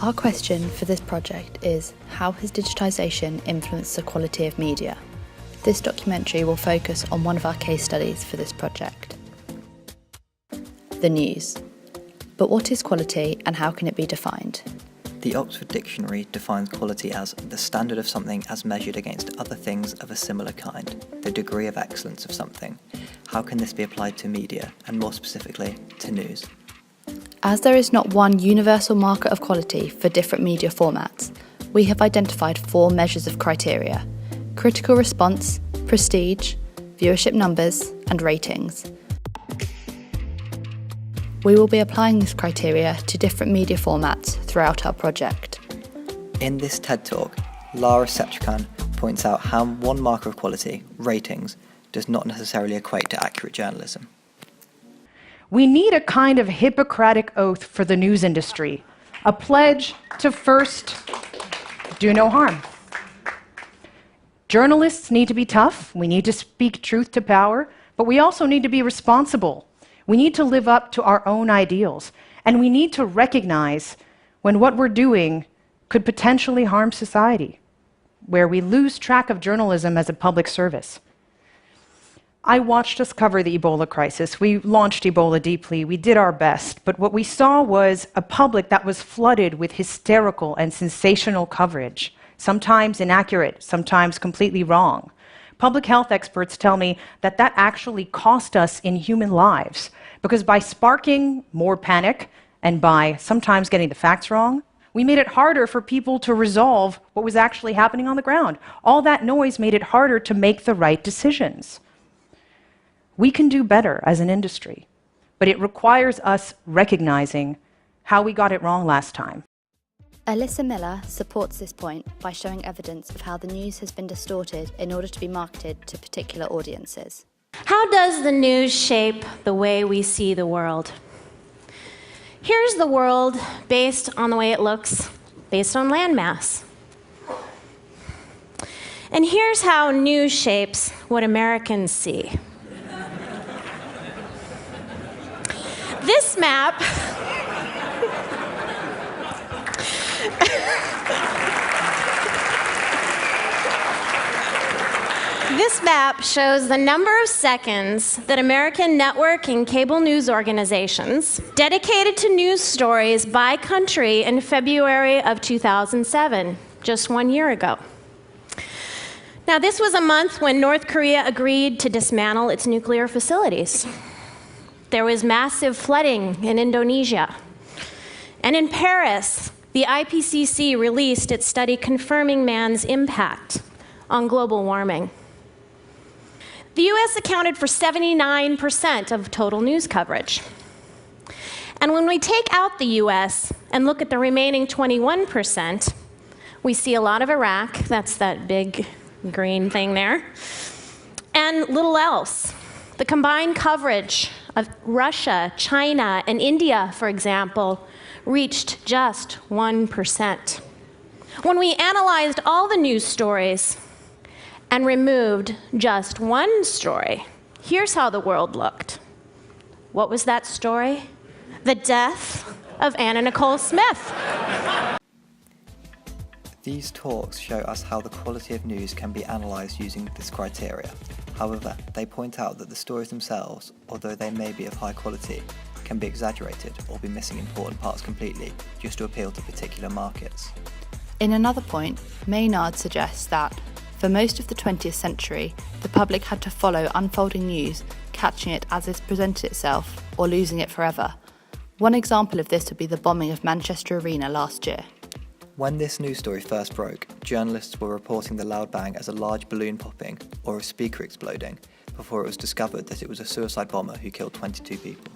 Our question for this project is, how has digitisation influenced the quality of media? This documentary will focus on one of our case studies for this project. The news. But what is quality and how can it be defined? The Oxford Dictionary defines quality as the standard of something as measured against other things of a similar kind, the degree of excellence of something. How can this be applied to media, and more specifically, to news? As there is not one universal marker of quality for different media formats, we have identified 4 measures of criteria: critical response, prestige, viewership numbers, and ratings. We will be applying this criteria to different media formats throughout our project. In this TED Talk, Lara Sepchkan points out how one marker of quality, ratings, does not necessarily equate to accurate journalism. We need a kind of Hippocratic oath for the news industry, a pledge to first do no harm. Journalists need to be tough, we need to speak truth to power, but we also need to be responsible. We need to live up to our own ideals, and we need to recognize when what we're doing could potentially harm society, where we lose track of journalism as a public service. I watched us cover the Ebola crisis. We launched Ebola deeply. We did our best. But what we saw was a public that was flooded with hysterical and sensational coverage, sometimes inaccurate, sometimes completely wrong. Public health experts tell me that that actually cost us in human lives, because by sparking more panic and by sometimes getting the facts wrong, we made it harder for people to resolve what was actually happening on the ground. All that noise made it harder to make the right decisions. We can do better as an industry, but it requires us recognizing how we got it wrong last time. Alyssa Miller supports this point by showing evidence of how the news has been distorted in order to be marketed to particular audiences. How does the news shape the way we see the world? Here's the world based on the way it looks, based on landmass. And here's how news shapes what Americans see. This map This map shows the number of seconds that American network and cable news organizations dedicated to news stories by country in February of 2007, just 1 year ago. Now, this was a month when North Korea agreed to dismantle its nuclear facilities. There was massive flooding in Indonesia. And in Paris, the IPCC released its study confirming man's impact on global warming. The US accounted for 79% of total news coverage. And when we take out the US and look at the remaining 21%, we see a lot of Iraq, that's that big green thing there, and little else. The combined coverage of Russia, China, and India, for example, reached just 1%. When we analyzed all the news stories and removed just one story, here's how the world looked. What was that story? The death of Anna Nicole Smith. These talks show us how the quality of news can be analysed using this criteria. However, they point out that the stories themselves, although they may be of high quality, can be exaggerated or be missing important parts completely just to appeal to particular markets. In another point, Maynard suggests that, for most of the 20th century, the public had to follow unfolding news, catching it as it presented itself, or losing it forever. One example of this would be the bombing of Manchester Arena last year. When this news story first broke, journalists were reporting the loud bang as a large balloon popping or a speaker exploding, before it was discovered that it was a suicide bomber who killed 22 people.